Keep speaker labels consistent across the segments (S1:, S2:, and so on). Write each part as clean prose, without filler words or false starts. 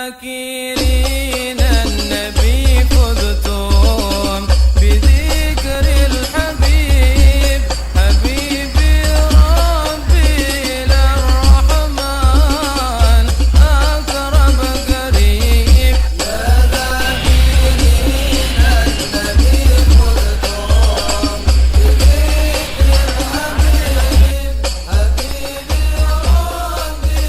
S1: ذاكرين النبي فزتم بذكر الحبيب حبيبي ربي للرحمن أقرب قريب يا ذاكرين النبي فزتم بذكر الحبيب حبيبي ربي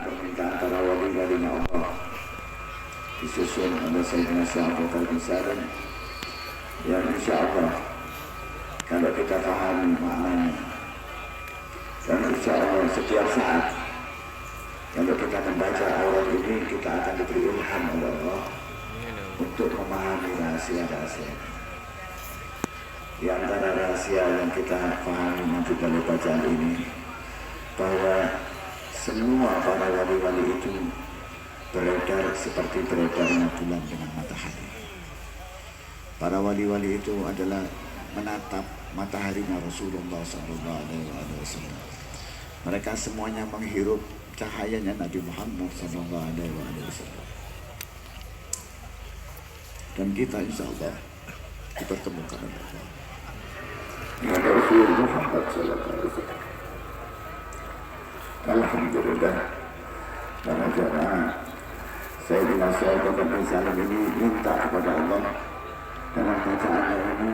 S2: permintaan para wali-walinya Allah disusun oleh Sayyidina Syekh Abu Bakar bin Salim yang insya Allah kalau kita pahami maknanya dan insya Allah setiap saat kalau kita membaca aurat ini kita akan diberi ilham oleh Allah untuk memahami rahasia-rahasia. Di antara rahasia yang kita pahami nanti dari bacaan ini bahwa semua para wali-wali itu beredar seperti beredarnya bulan dengan matahari. Para wali-wali itu adalah menatap mataharinya Rasulullah SAW. Mereka semuanya menghirup cahayanya Nabi Muhammad SAW. Dan kita insya Allah dipertemukan oleh Allah dengan Rasul Muhammad SAW. Alhamdulillah, karena Sayyidina Syekh Abu Bakar bin Salim ini minta kepada Allah dalam bacaannya ini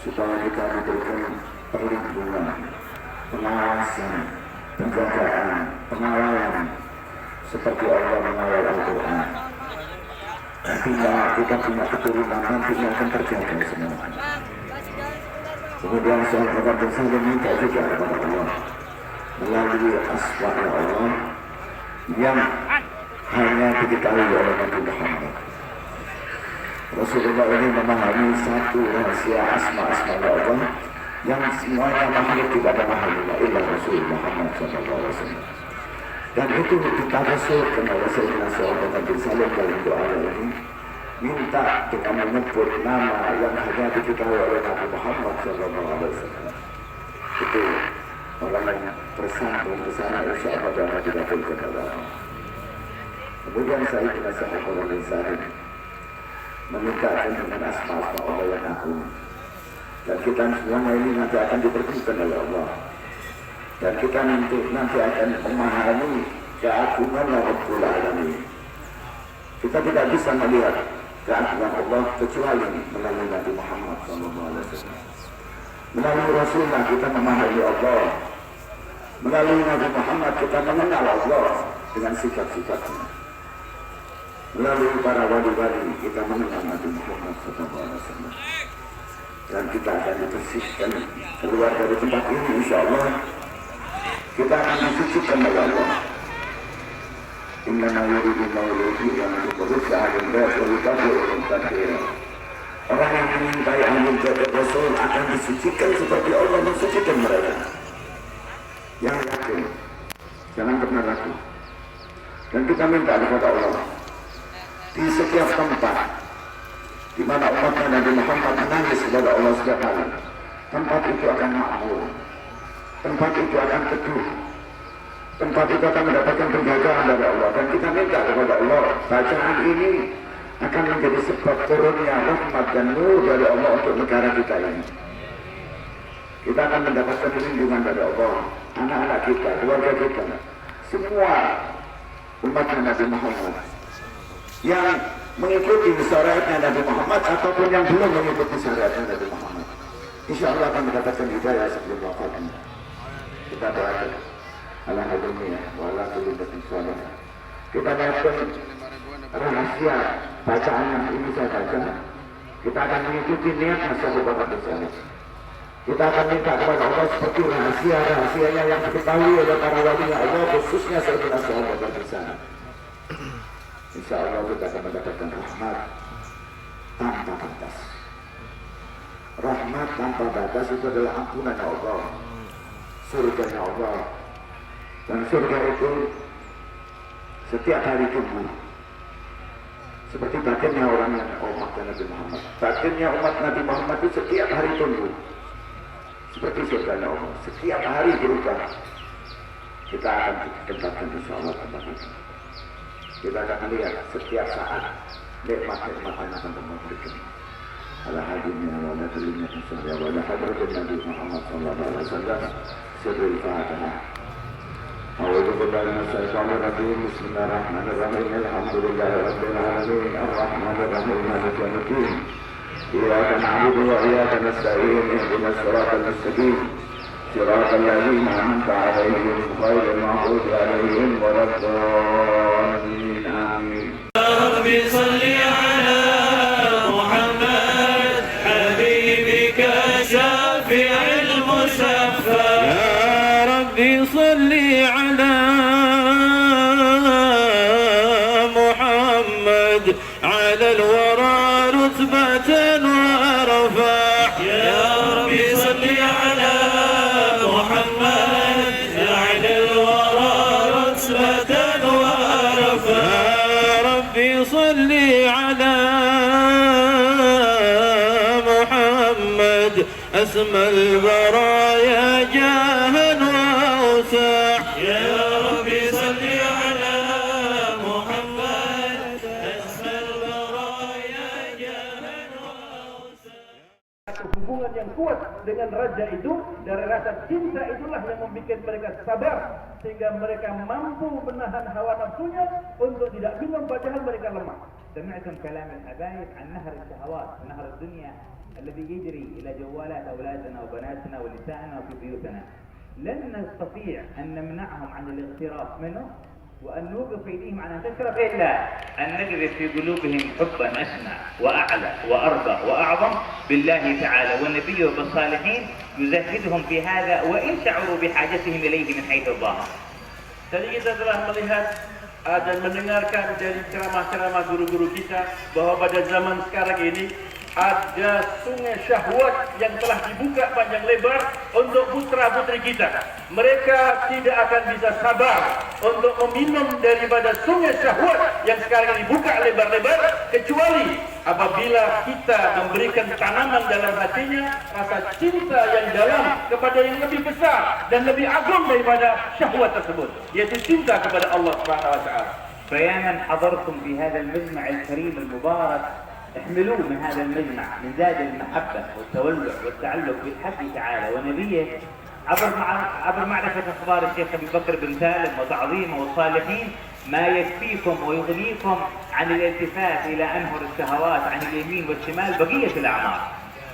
S2: supaya kita diberikan perlindungan, pengawasan, penjagaan, pengawalan seperti Allah mengawal Al-Quran. Nantinya kita punya keturunan, nantinya akan terjaga semua. Kemudian Syekh Abu Bakar bin Salim minta juga kepada Allah melalui asma Allah yang hanya diketahui oleh Nabi Muhammad. Rasulullah ini memahami satu rahasia asma Allah yang semuanya makhluk tidak memahaminya illa Rasul Muhammad SAW. Dan itu ditawasulkan oleh Sayyidina Syekh Abu Bakar bin Salim dalam doa ini, minta dengan menyebut nama yang hanya diketahui oleh Nabi Muhammad SAW. Itu orang yang bersambung ke sana insya Allah dan dikabulkan oleh Allah. Kemudian saya Syekh Abu Bakar bin Salim meminta dengan asma Allah yang agung. Dan kita semuanya ini nanti akan dipertemukan oleh Allah. Dan kita nanti akan memahami keagungan Rabbul Alamin. Kita tidak bisa melihat keagungan Allah kecuali melalui Nabi Muhammad SAW. Melalui Rasulullah kita memahami Allah. Melalui Nabi Muhammad kita mengenal Allah dengan sifat-sifatnya. Melalui para wali-wali kita mengenal Nabi Muhammad SAW. Dan kita akan dibersihkan keluar dari tempat ini insya Allah. Kita akan disucikan oleh Allah. Innama yuridu mawludi yang berusah alim bait wa yutabi'uhum tathira. Orang yang mencintai ahlul bait Rasul akan disucikan seperti Allah mensucikan mereka. Yang yakin, jangan pernah ragu. Dan kita minta kepada Allah di setiap tempat di mana umat Nabi Muhammad menangis kepada Allah setiap hari, tempat itu akan makmur, tempat itu akan teduh, tempat itu akan mendapatkan penjagaan dari Allah. Dan kita minta kepada Allah bacaan ini akan menjadi sebab turunnya rahmat dan nur dari Allah untuk negara kita ini. Kita akan mendapatkan perlindungan dari Allah, anak-anak kita, keluarga kita, semua umat Nabi Muhammad yang mengikuti syariatnya Nabi Muhammad ataupun yang belum mengikuti syariatnya Nabi Muhammad, insya Allah akan mendapatkan hidayah sebelum wafatnya. Kita doakan alhamdulillah wala tulibatin sholih. Kita dapat rahasia bacaan yang ini saya baca. Kita akan mengikuti niat Syekh Abu Bakar bin Salim. Kita akan minta kepada Allah seperti rahasia-rahasianya yang diketahui oleh para wali Allah, khususnya Sayyidina Syekh Abu Bakar bin Salim. Insya Allah kita akan mendapatkan rahmat tanpa batas. Rahmat tanpa batas itu adalah ampunan Allah, surganya Allah. Dan surga itu setiap hari tunggu. Seperti batinnya orang yang umat Nabi Muhammad. Batinnya umat Nabi Muhammad itu setiap hari tunggu. Seperti surganya Allah, setiap hari berubah. Kita akan ditempatkan insya Allah tempat itu. Kita akan lihat setiap saat nikmat-nikmat yang akan Allah berikan. Ala hadimnya wa nadrinya insya wa ala hadratin Nabi Muhammad sallallahu alaihi wasallam. Sirrul Fatihah. A'udzu billahi minasyaitonir rajim. Bismillahirrahmanirrahim. Alhamdulillahi rabbil alamin. Arrahmanir rahim. Maliki yaumiddin. Iyyaka na'budu wa iyyaka nasta'in. Ihdinas siratal mustaqim. صراط الذين أنعمت عليهم غير المغضوب عليهم ولا الضالين آمين.
S3: يا رب صل على محمد حبيبك شافع المشفع. يا رب صل على محمد على الورى رتبة وارفع. يا رب صل على صل على محمد أسمى البرايا جاها وأوسع. يا رب صل على محمد أسمى البرايا جاها وأوسع.
S4: Hubungan yang kuat dengan raja itu, dari rasa cinta itulah yang membuat mereka sabar sehingga mereka mampu menahan hawa nafsunya untuk tidak minum padahal mereka lemah.
S5: سمعتم كلام الحبايب عن نهر الشهوات، نهر الدنيا الذي يجري إلى جوالات أولادنا وبناتنا ونسائنا وفي بيوتنا. لن نستطيع أن نمنعهم عن الاغتراف منه وأن نوقف أيديهم عن أن تشرب إلا أن نقذف في قلوبهم حبا أسمى وأعلى وأربى وأعظم بالله تعالى ونبيه بالصالحين يزهدهم في هذا وإن شعروا بحاجتهم إليه من حيث الظاهر.
S4: Tadi kita telah melihat dan mendengarkan dari ceramah-ceramah guru-guru kita bahwa pada zaman sekarang ini ada sungai syahwat yang telah dibuka panjang lebar untuk putra-putri kita. Mereka tidak akan bisa sabar untuk meminum daripada sungai syahwat yang sekarang dibuka lebar-lebar kecuali apabila kita memberikan tanaman dalam hatinya rasa cinta yang dalam kepada yang lebih besar dan lebih agung daripada syahwat tersebut, yaitu cinta kepada Allah Subhanahu wa taala.
S5: فيا من حضرتم في هذا المجمع الكريم المبارك احملوا من هذا المجمع من زاد المحبة والتولع والتعلق بالحق تعالى ونبيه عبر معرفة أخبار الشيخ أبي بكر بن سالم وتعظيمه والصالحين ما يكفيكم ويغنيكم عن الالتفات إلى أنهر الشهوات عن اليمين والشمال بقية الأعمار.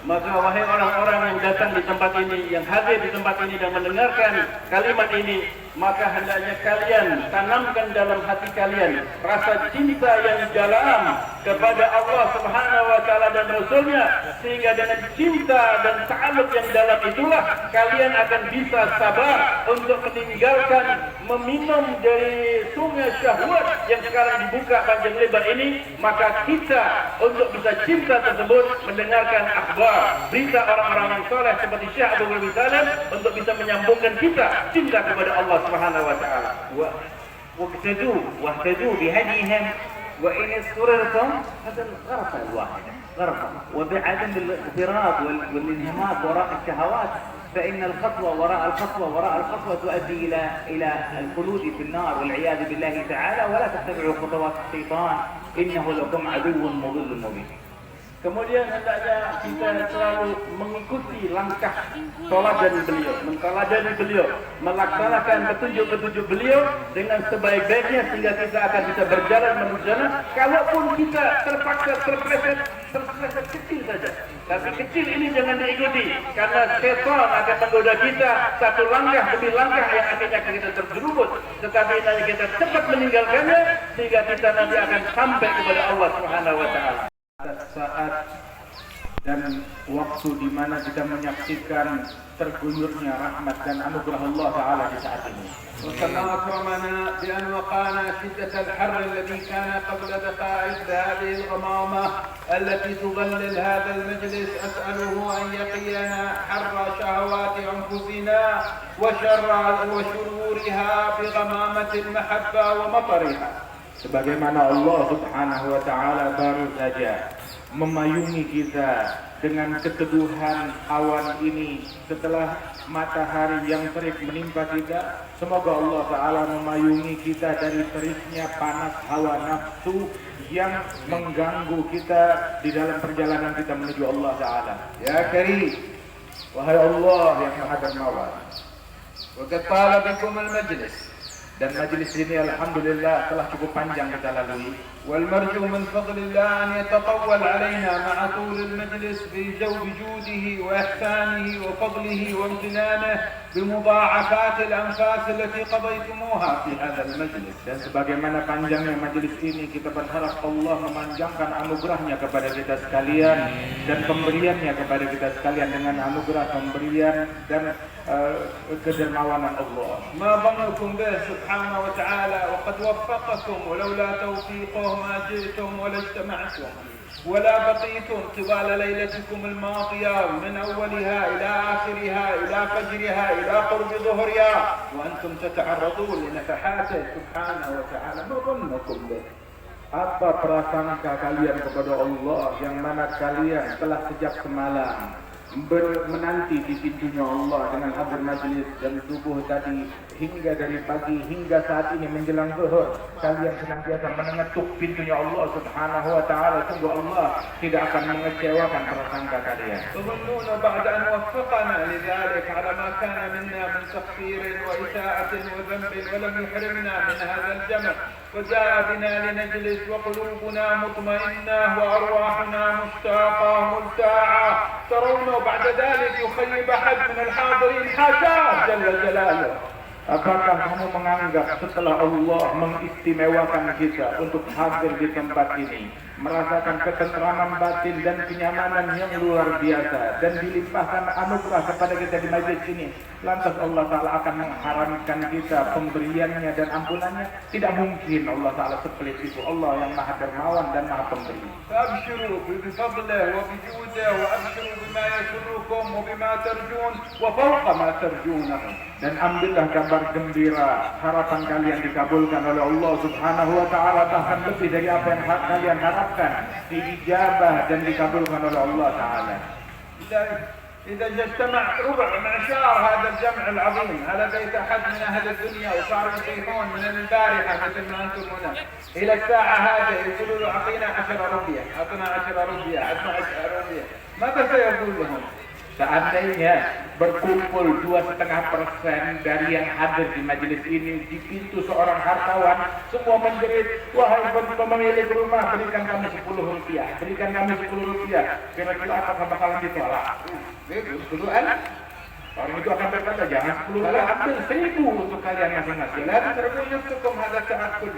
S4: Maka wahai orang-orang yang datang di tempat ini, yang hadir di tempat ini dan mendengarkan kalimat ini, maka hendaknya kalian tanamkan dalam hati kalian rasa cinta yang dalam kepada Allah Subhanahu wa taala dan Rasulnya, sehingga dengan cinta dan ta'alluq yang dalam itulah kalian akan bisa sabar untuk meninggalkan meminum dari sungai syahwat yang sekarang dibuka panjang lebar ini. Maka kita untuk bisa cinta tersebut mendengarkan akhbar, berita orang-orang yang soleh seperti Syekh Abu Bakar bin Salim untuk bisa menyambungkan kita cinta kepada Allah Subhanahu wa taala.
S5: واهتدوا بهديهم وإن اضطررتم هذا الغرفة الواحدة غرفة وبعدم الاغتراب والانهماك وراء الشهوات فإن الخطوة وراء الخطوة تؤدي إلى الخلود في النار والعياذ بالله تعالى. ولا تتبعوا خطوات الشيطان إنه لكم عدو مضل مبين.
S4: Kemudian hendaknya kita selalu mengikuti langkah teladan beliau, menteladani beliau, melaksanakan petunjuk-petunjuk beliau dengan sebaik-baiknya sehingga kita akan bisa berjalan menuju sana. Kalaupun kita terpaksa terpleset kecil saja, tapi kecil ini jangan diikuti karena setan akan menggoda kita satu langkah demi langkah yang akhirnya kita terjerumus. Tetapi nanti kita cepat meninggalkannya sehingga kita nanti akan sampai kepada Allah Subhanahu wa taala. Saat dan waktu di mana kita menyaksikan terguyurnya rahmat dan anugerah Allah Taala di saat ini.
S1: وكما أكرمنا بأن وقانا شدة الحر الذي كان قبل دقائق بهذه الغمامة التي تظلل هذا المجلس، أسأله أن يقينا حر شهوات أنفسنا وشرورها بغمامة المحبة ومطرها.
S4: Sebagaimana Allah Subhanahu wa taala baru saja
S1: memayungi kita dengan keteduhan awan ini setelah matahari yang terik menimpa kita. Semoga Allah Ta'ala memayungi kita dari teriknya panas hawa nafsu yang mengganggu kita di dalam perjalanan kita menuju Allah Ta'ala. Ya Karim, wahai Allah yang Maha Dermawan, wa qad tala bikum al-majlis, dan majlis ini alhamdulillah telah cukup panjang kita lalui. Wal marju min fadlillah an yatatawwal alaina ma'a tul al-majlis bi judihi wa ihsanihi wa fadlihi wa imtinanihi bi mudha'afat al-anfas allati qadaytumuha fi hadha al-majlis. Dan sebagaimana panjangnya majlis ini, kita berharap Allah memanjangkan anugerahnya kepada kita sekalian dan pemberiannya kepada kita sekalian dengan anugerah pemberian dan kedermawanan Allah. Ma dhannukum bih subhanahu wa ta'ala wa qad waffaqakum wa laula tawfiquhu ma ji'tum wa la ijtama'tum wa la baqitum tibala laylatikum al-madiyah min awwaliha ila akhiriha ila fajriha ila qurbi dhuhriha wa antum tata'arradun li nafahatih subhanahu wa ta'ala. Ma dhannukum bih, apa prasangka kalian kepada Allah yang mana kalian telah sejak semalam menanti di pintunya Allah dengan hadir majlis dan subuh tadi hingga dari pagi hingga saat ini menjelang zuhur, kalian senantiasa mengetuk pintunya Allah Subhanahu wa ta'ala. Sungguh Allah tidak akan mengecewakan prasangka kalian. Tuzunnuna ba'da an waffaqana lidzalik ala ma kana minna min taqsirin wa isa'atin wa dhanbin wa lam yuhrimna min hadha al-jam' وجاء بنا لنجلس وقلوبنا مطمئنة وأرواحنا مشتاقة مرتاعة، ترون بعد ذلك يخيب أحد من الحاضرين حاشاه جل جلاله. Apakah kamu menganggap setelah Allah mengistimewakan kita untuk hadir di tempat ini, merasakan ketentraman batin dan kenyamanan yang luar biasa, dan dilimpahkan anugerah kepada kita di majlis ini, lantas Allah Ta'ala akan mengharamkan kita pemberiannya dan ampunannya? Tidak mungkin Allah Ta'ala sepelit itu. Allah yang Maha Dermawan dan Maha Pemberi. Abshiru bifadlihi wa bijudihi wa abshiru bima yasurrukum wa bima tarjun wa fawqa ma tarjunahu. Dan ambillah kabar gembira, harapan kalian dikabulkan oleh Allah Subhanahu wa ta'ala, bahkan lebih dari apa yang kalian harapkan, diijabah dan dikabulkan oleh Allah Ta'ala. إذا اجتمع ربع معشار هذا الجمع العظيم على بيت أحد من أهل الدنيا وصاروا يصيحون من البارحة مثل ما أنتم هنا إلى الساعة هذه يقولوا له أعطينا 10 ربية، أعطنا 10 ربية، 10 ربية، ماذا سيقول لهم؟ Seandainya berkumpul 2,5% dari yang hadir di majelis ini di pintu seorang hartawan, semua menjerit, wahai pemilik rumah, berikan kami 10 rupiah, berikan kami 10 rupiah. Kira-kira apakah bakalan ditolak? Duluan orang itu akan berkata, jangan 10, ambil 1.000 untuk kalian masing-masing. Lalu terus cukup ada ta'akul.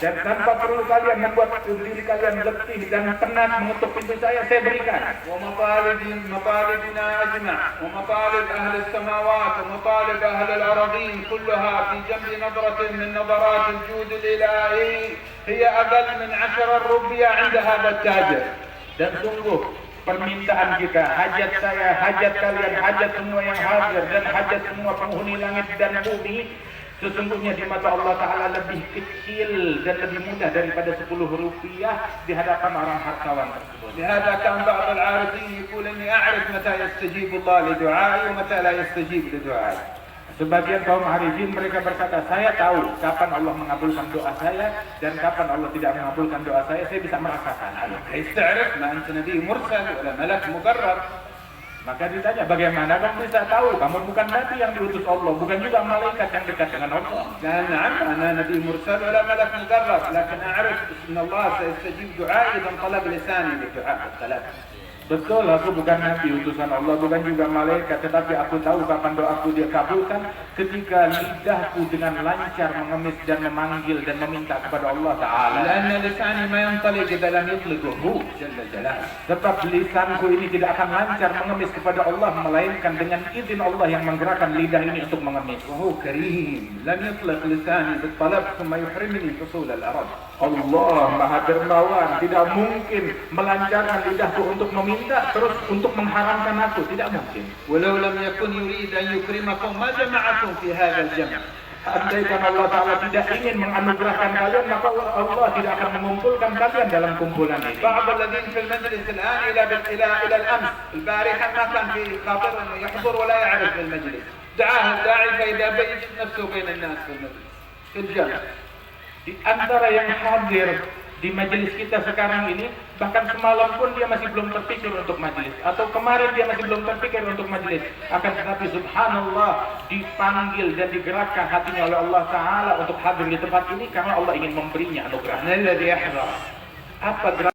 S1: Dan tanpa perlu kalian membuat diri kalian letih dan penat mengetuk pintu saya berikan. Wa matalibina ajma' wa matalib ahli as-samawat wa matalib ahli al-aradin kullaha fi jambi nadratin min nadarat al-jud al-ilahi hiya aqall min 10 rupiah 'inda hadha at-tajir. Dan sungguh permintaan kita, hajat saya, hajat kalian, hajat semua yang hadir dan hajat semua penghuni langit dan bumi, sesungguhnya di mata Allah Ta'ala lebih kecil dan lebih mudah daripada 10 rupiah di hadapan orang hartawan tersebut. لهذا كان بعض العارفين يقول إني أعرف متى يستجيب الله لدعائي ومتى لا يستجيب لدعائي. Sebagian kaum harifin mereka berkata, saya tahu kapan Allah mengabulkan doa saya dan kapan Allah tidak mengabulkan doa saya bisa merasakan. Ista'rif ma anta nabi mursal wala malak muqarrab. Maka ditanya, bagaimana kamu bisa tahu? Kamu bukan nabi yang diutus Allah, bukan juga malaikat yang dekat dengan Allah. Dan ana nabi mursal wala malak muqarrab, lakin a'rif anna Allah sayastajib du'ai dan talab lisani li du'a salat. Betul, aku bukan nabi utusan Allah, bukan juga malaikat, tetapi aku tahu kapan doaku dia kabulkan ketika lidahku dengan lancar mengemis dan memanggil dan meminta kepada Allah Ta'ala. Karena lisani ma yantaliq idza lam yutliqhu jalla jalaluhu. Sebab lisanku ini tidak akan lancar mengemis kepada Allah melainkan dengan izin Allah yang menggerakkan lidah ini untuk mengemis. Wa huwa karim, lam yutliq lisani bitalab thumma yuhrimni husul al-arad. Allah Maha Dermawan, tidak mungkin melancarkan lidahku untuk meminta terus untuk mengharamkan aku, tidak mungkin. Walau lam yakun yurid an yukrimakum ma jama'akum fi hadzal jam'.
S4: Andaikan Allah Ta'ala tidak ingin menganugerahkan kalian, maka Allah tidak akan mengumpulkan kalian dalam kumpulan ini.
S1: بعض الذين في المجلس الآن إلى الأمس البارحة ما كان في خاطر أنه يحضر ولا يعرف بالمجلس، دعاه الداعي فإذا بيت نفسه بين الناس في المجلس في الجامع.
S4: Di antara yang hadir di majelis kita sekarang ini, bahkan semalam pun dia masih belum terpikir untuk majelis, atau kemarin dia masih belum terpikir untuk majelis. Akan tetapi subhanallah, dipanggil dan digerakkan hatinya oleh Allah Ta'ala untuk hadir di tempat ini karena Allah ingin memberinya anugerah.
S1: الذي يحضر
S4: Apa